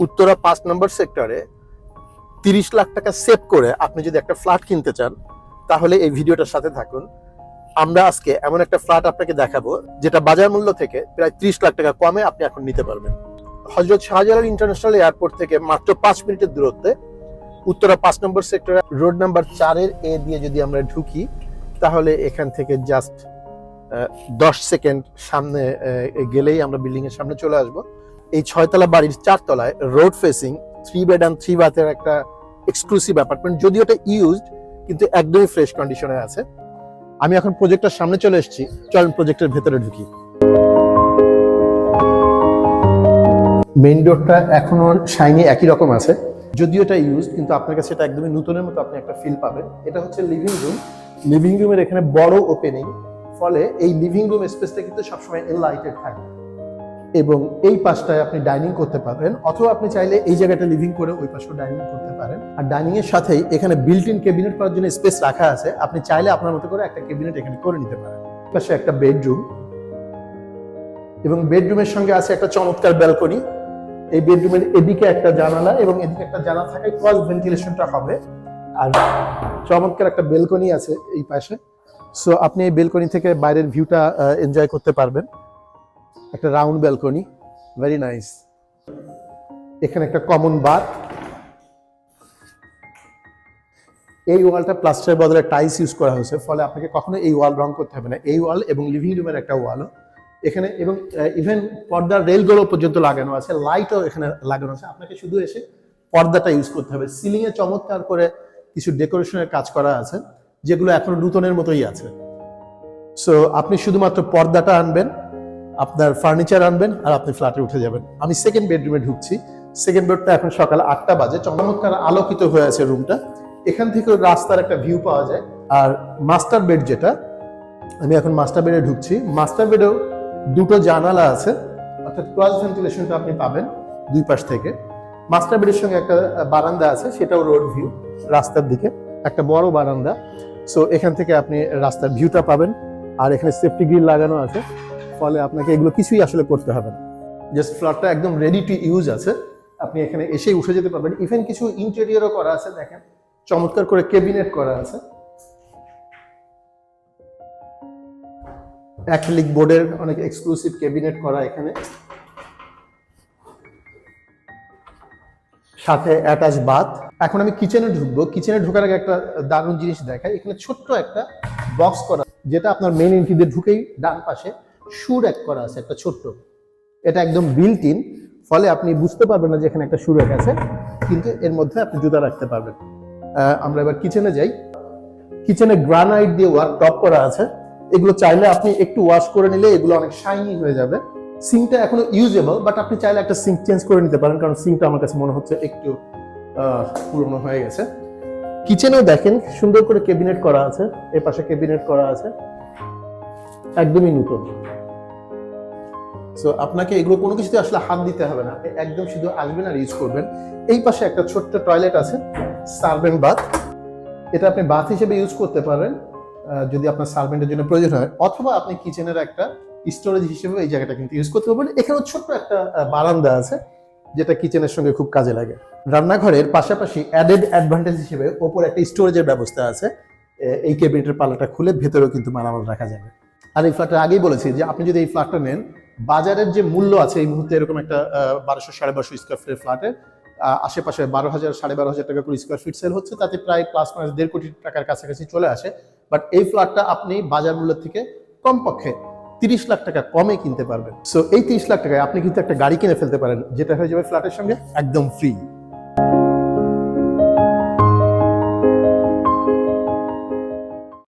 উত্তরা 5 নম্বর সেক্টরে 30 লাখ টাকা সেভ করে আপনি যদি একটা ফ্ল্যাট কিনতে চান তাহলে এই ভিডিওটার সাথে থাকুন। আমরা আজকে এমন একটা ফ্ল্যাট আপনাকে দেখাবো যেটা বাজার মূল্য থেকে প্রায় 30 লাখ টাকা কমে আপনি এখন নিতে পারবেন। হযরত শাহজালাল ইন্টারন্যাশনাল এয়ারপোর্ট থেকে মাত্র 5 মিনিটের দূরত্বে উত্তরা 5 নম্বর সেক্টরে রোড নাম্বার 4-এর এ দিয়ে যদি আমরা ঢুকি তাহলে এখান থেকে জাস্ট 10 সেকেন্ড সামনে গেলেই আমরা বিল্ডিং এর সামনে চলে আসব। এই 6তলা বাড়ির 4 তলায় রোড ফেসিং 3 বেড এন্ড 3 বাথের একটা এক্সক্লুসিভ অ্যাপার্টমেন্ট, যদিও এটা ইউজড কিন্তু একদমই ফ্রেশ কন্ডিশনে আছে। আমি এখন প্রজেক্টের সামনে চলে এসেছি, চলুন প্রজেক্টের ভেতরে ঢুকি। মেইন ডোরটা এখনো শাইনি একই রকম আছে, যদিও এটা ইউজ কিন্তু আপনার কাছে এটা একদমই নতুনের মতো আপনি একটা ফিল পাবেন। এটা হচ্ছে লিভিং রুম। লিভিং রুমের এখানে বড় ওপেনিং, ফলে এই লিভিং রুম স্পেসটা কিন্তু সবসময় লাইটেড থাকে এবং এই পাশটায় আপনি ডাইনিং করতে পারবেন, অথবা আপনি চাইলে এই জায়গাটা লিভিং করে ওই পাশেও ডাইনিং করতে পারেন। আর ডাইনিং এর সাথেই এখানে বিল্ট ইন ক্যাবিনেট করার জন্য স্পেস রাখা আছে, আপনি চাইলে আপনার মতো করে একটা ক্যাবিনেট এখানে করে নিতে পারেন। পাশে একটা বেডরুম এবং বেডরুমের সঙ্গে আছে একটা চমৎকার ব্যালকনি। এই বেডরুমের এদিকে একটা জানালা এবং এদিকে একটা জানালা থাকায় ক্রস ভেন্টিলেশনটা হবে। আর চমৎকার একটা বেলকনি আছে এই পাশে, সো আপনি এই বেলকনি থেকে বাইরের ভিউটা এনজয় করতে পারবেন। একটা রাউন্ড বেলকনি, ভেরি নাইস। এখানে একটা কমন বাথ। এই ওয়ালটা প্লাস্টারের বদলে টাইলস ইউজ করা হয়েছে, ফলে আপনাকে কখনো এই ওয়াল রং করতে হবে না। এই ওয়াল এবং লিভিং রুমের একটা ওয়ালও এখানে, এবং ইভেন পর্দার রেলগুলো পর্যন্ত লাগানো আছে, লাইটও এখানে লাগানো আছে। আপনাকে শুধু এসে পর্দাটা ইউজ করতে হবে। সিলিং এ চমৎকার করে কিছু ডেকোরেশনের কাজ করা আছে, যেগুলো এখনো নতুনের মতোই আছে। সো আপনি শুধুমাত্র পর্দাটা আনবেন, আপনার ফার্নিচার আনবেন, আর আপনি ফ্ল্যাটে উঠে যাবেন। আমি সেকেন্ড বেডরুমে ঢুকছি। সেকেন্ড বেডটা এখন সকাল 8টা বাজে, চমৎকার আলোকিত হয়ে আছে রুমটা। এখান থেকে রাস্তার একটা ভিউ পাওয়া যায়। আর মাস্টার বেড যেটা, আমি এখন মাস্টার বেডে ঢুকছি। মাস্টার বেডেও দুটো জানালা আছে, অর্থাৎ ক্রস ভেন্টিলেশনটা আপনি পাবেন দুই পাশ থেকে। মাস্টার বেডের সঙ্গে একটা বারান্দা আছে, সেটাও রোড ভিউ, রাস্তার দিকে একটা বড় বারান্দা। সো এখান থেকে আপনি রাস্তার ভিউটা পাবেন। আর এখানে সেফটি গ্রিল লাগানো আছে, ফলে আপনাকে এগুলো কিছুই আসলে করতে হবে না। জাস্ট ফ্ল্যাটটা একদম রেডি টু ইউজ আছে, আপনি এখানে এসেই উঠে যেতে পারবেন। ইভেন কিছু ইন্টেরিয়রও করা আছে, দেখেন চমৎকার করে ক্যাবিনেট করা আছে। অ্যাক্রিলিক বোর্ডের অনেক এক্সক্লুসিভ ক্যাবিনেট করা এখানে, সাথে অ্যাটাচ বাথ। এখন আমি কিচেনে ঢুকবো। কিচেনে ঢোকার আগে একটা দারুণ জিনিস দেখাই। এখানে ছোট্ট একটা বক্স করা, যেটা আপনার মেইন এন্ট্রি দিয়ে ঢুকেই ডান পাশে শু র্যাক করা আছে একটা ছোট্ট। এটা একদম বিল্ট ইন, ফলে আপনি বুঝতে পারবেন না যে এখানে একটা শু র্যাক আছে, কিন্তু এর মধ্যে আপনি জুতা রাখতে পারবেন। আমরা এবার কিচেনে যাই। কিচেনে গ্রানাইট দিয়ে ওয়ার্ক টপ করা আছে। এগুলো চাইলে আপনি একটু ওয়াশ করে নিলে এগুলো অনেক শাইনি হয়ে যাবে। সিঙ্কটা এখনো ইউজেবল, বাট আপনি চাইলে একটা সিঙ্ক চেঞ্জ করে নিতে পারেন, কারণ সিঙ্কটা আমার কাছে মনে হচ্ছে একটু পুরনো হয়ে গেছে। কিচেনেও দেখেন সুন্দর করে ক্যাবিনেট করা আছে, এর পাশে ক্যাবিনেট করা আছে, একদমই নতুন। সো আপনাকে এগুলো কোনো কিছুতে আসলে হাত দিতে হবে না, আপনি একদম শুধু আসবেন আর ইউজ করবেন। এই পাশে একটা ছোট্ট টয়লেট আছে, সার্ভেন্ট বাথ। এটা আপনি বাথ হিসেবে ইউজ করতে পারেন যদি আপনার সার্ভেন্টের জন্য প্রয়োজন হয়, অথবা আপনি কিচেনের একটা স্টোরেজ হিসেবে এই জায়গাটা কিন্তু ইউজ করতে পারবেন। এখানেও ছোট্ট একটা বারান্দা আছে, যেটা কিচেনের সঙ্গে খুব কাজে লাগে। রান্নাঘরের পাশাপাশি অ্যাডেড অ্যাডভান্টেজ হিসেবে ওপর একটা স্টোরেজের ব্যবস্থা আছে। এই ক্যাবিনেটের পাল্লাটা খুলে ভেতরেও কিন্তু মালামাল রাখা যাবে। আর এই ফ্ল্যাটটা আগেই বলেছি যে আপনি যদি এই ফ্ল্যাটটা নেন, বাজারের যে মূল্য আছে এই মুহূর্তে এরকম একটা 1200-1250 স্কোয়ার ফিটের ফ্ল্যাটের আশেপাশে 12,000-12,500 টাকা করে স্কোয়ার ফিট সেল হচ্ছে, তাতে প্রায় প্লাস মাইনাস 1.5 কোটি টাকার কাছাকাছি চলে আসে। বাট এই ফ্ল্যাটটা আপনি বাজার মূল্য থেকে কমপক্ষে 30 লাখ টাকা কমে কিনতে পারবেন। সো এই 30 লাখ টাকায় আপনি কিন্তু একটা গাড়ি কিনে ফেলতে পারেন, যেটা হয়ে যাবে ফ্ল্যাটের সঙ্গে একদম ফ্রি।